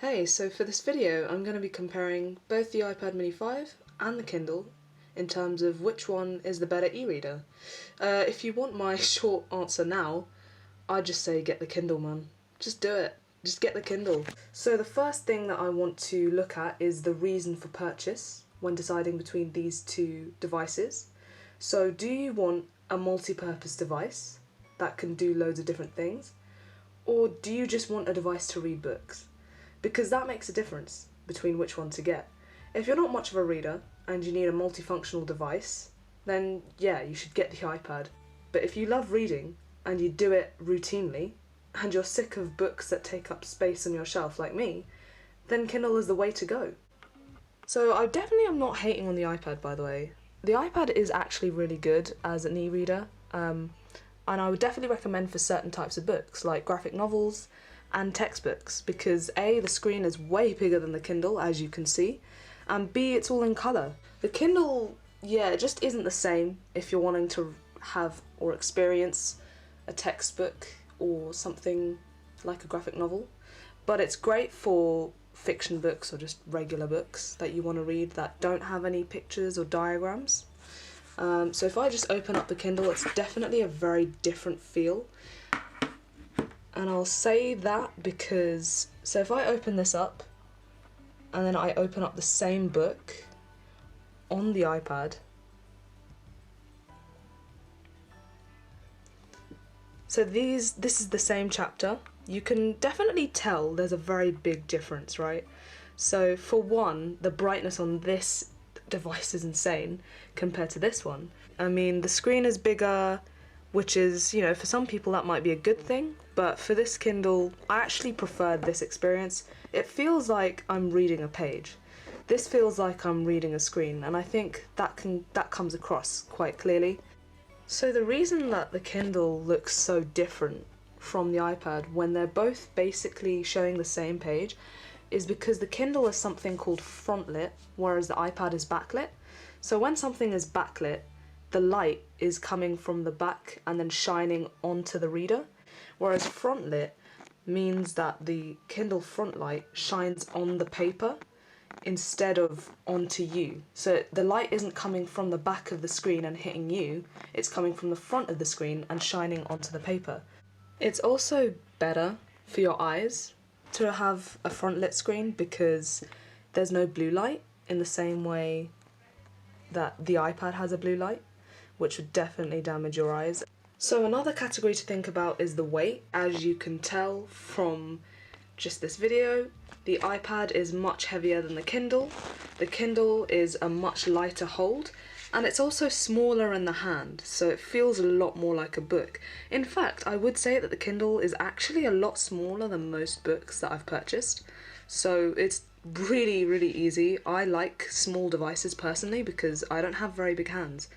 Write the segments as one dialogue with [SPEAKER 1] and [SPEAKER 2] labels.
[SPEAKER 1] Hey, so for this video I'm going to be comparing both the iPad mini 5 and the Kindle in terms of which one is the better e-reader. If you want my short answer now, I'd just say get the Kindle, man. Just do it. Just get the Kindle. So the first thing that I want to look at is the reason for purchase when deciding between these two devices. So do you want a multi-purpose device that can do loads of different things? Or do you just want a device to read books? Because that makes a difference between which one to get. If you're not much of a reader and you need a multifunctional device, then yeah, you should get the iPad. But if you love reading and you do it routinely, and you're sick of books that take up space on your shelf like me, then Kindle is the way to go. So I definitely am not hating on the iPad, by the way. The iPad is actually really good as an e-reader, and I would definitely recommend for certain types of books, like graphic novels and textbooks, because A, the screen is way bigger than the Kindle, as you can see, and B, it's all in colour. The Kindle, yeah, it just isn't the same if you're wanting to have or experience a textbook or something like a graphic novel, but it's great for fiction books or just regular books that you want to read that don't have any pictures or diagrams. So if I just open up the Kindle, it's definitely a very different feel. And I'll say that because, so if I open this up and then I open up the same book on the iPad, so this is the same chapter, you can definitely tell there's a very big difference, right? So for one, the brightness on this device is insane compared to this one. I mean, the screen is bigger, which is, you know, for some people that might be a good thing, but for this Kindle, I actually preferred this experience. It feels like I'm reading a page. This feels like I'm reading a screen, and I think that comes across quite clearly. So the reason that the Kindle looks so different from the iPad when they're both basically showing the same page is because the Kindle is something called frontlit, whereas the iPad is backlit. So when something is backlit, the light is coming from the back and then shining onto the reader, whereas frontlit means that the Kindle front light shines on the paper instead of onto you. So the light isn't coming from the back of the screen and hitting you, it's coming from the front of the screen and shining onto the paper. It's also better for your eyes to have a front-lit screen because there's no blue light in the same way that the iPad has a blue light, which would definitely damage your eyes. So another category to think about is the weight. As you can tell from just this video, the iPad is much heavier than the Kindle. The Kindle is a much lighter hold, and it's also smaller in the hand, so it feels a lot more like a book. In fact, I would say that the Kindle is actually a lot smaller than most books that I've purchased, so it's really, really easy. I like small devices personally because I don't have very big hands.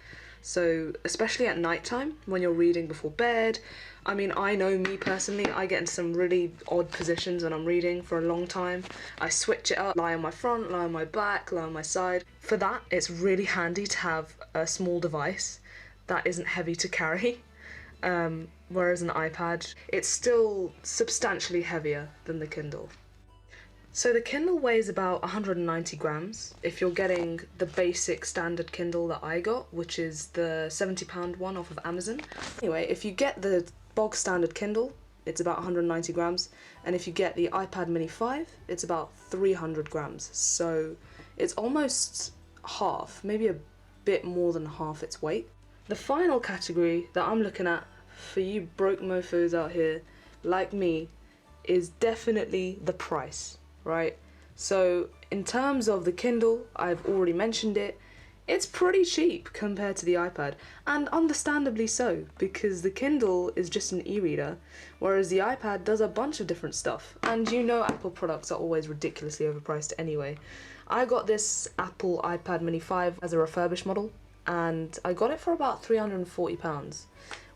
[SPEAKER 1] So especially at night time when you're reading before bed, I mean, I know me personally, I get into some really odd positions when I'm reading for a long time. I switch it up, lie on my front, lie on my back, lie on my side. For that, it's really handy to have a small device that isn't heavy to carry. Whereas an iPad, it's still substantially heavier than the Kindle. So the Kindle weighs about 190 grams if you're getting the basic standard Kindle that I got, which is the £70 one off of Amazon. Anyway, if you get the bog standard Kindle, it's about 190 grams, and if you get the iPad mini 5, it's about 300 grams. So it's almost half, maybe a bit more than half its weight. The final category that I'm looking at for you broke mofos out here like me is definitely the price. Right, so in terms of the Kindle, I've already mentioned it, it's pretty cheap compared to the iPad, and understandably so, because the Kindle is just an e-reader, whereas the iPad does a bunch of different stuff, and you know Apple products are always ridiculously overpriced anyway. I got this Apple iPad mini 5 as a refurbished model, and I got it for about £340,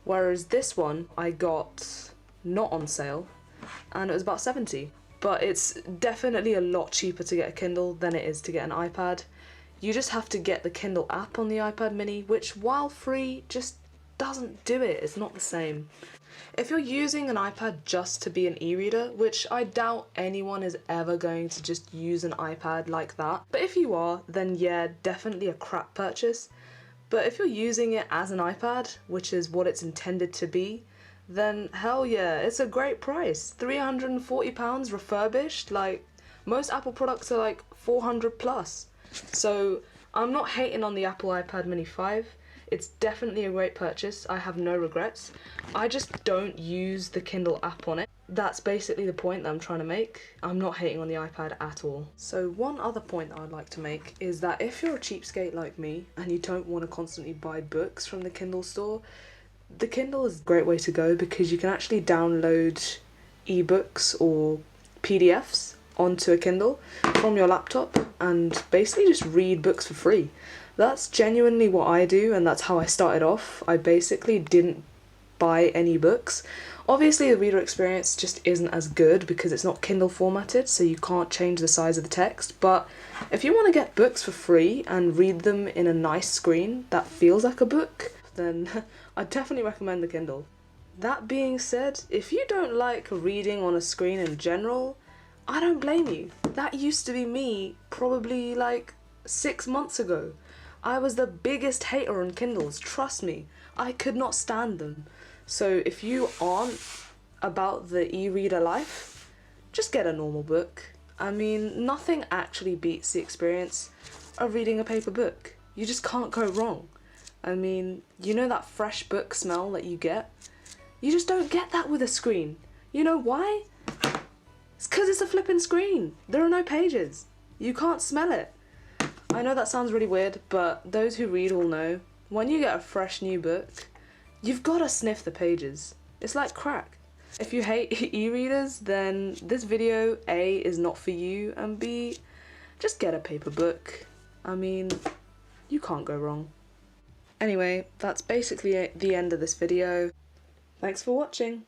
[SPEAKER 1] whereas this one I got not on sale, and it was about £70. But it's definitely a lot cheaper to get a Kindle than it is to get an iPad. You just have to get the Kindle app on the iPad mini, which while free, just doesn't do it. It's not the same. If you're using an iPad just to be an e-reader, which I doubt anyone is ever going to just use an iPad like that, but if you are, then yeah, definitely a crap purchase. But if you're using it as an iPad, which is what it's intended to be, then hell yeah, it's a great price. £340 refurbished, like most Apple products are like 400 plus. So I'm not hating on the Apple iPad Mini 5. It's definitely a great purchase. I have no regrets. I just don't use the Kindle app on it. That's basically the point that I'm trying to make. I'm not hating on the iPad at all. So one other point that I'd like to make is that if you're a cheapskate like me and you don't want to constantly buy books from the Kindle store, the Kindle is a great way to go because you can actually download ebooks or PDFs onto a Kindle from your laptop and basically just read books for free. That's genuinely what I do, and that's how I started off. I basically didn't buy any books. Obviously the reader experience just isn't as good because it's not Kindle formatted, so you can't change the size of the text, but if you want to get books for free and read them in a nice screen that feels like a book, then I definitely recommend the Kindle. That being said, if you don't like reading on a screen in general, I don't blame you. That used to be me probably like 6 months ago. I was the biggest hater on Kindles, trust me. I could not stand them. So if you aren't about the e-reader life, just get a normal book. I mean, nothing actually beats the experience of reading a paper book. You just can't go wrong. I mean, you know that fresh book smell that you get? You just don't get that with a screen. You know why? It's because it's a flipping screen. There are no pages. You can't smell it. I know that sounds really weird, but those who read all know, when you get a fresh new book, you've got to sniff the pages. It's like crack. If you hate e-readers, then this video, A, is not for you, and B, just get a paper book. I mean, you can't go wrong. Anyway, that's basically the end of this video. Thanks for watching.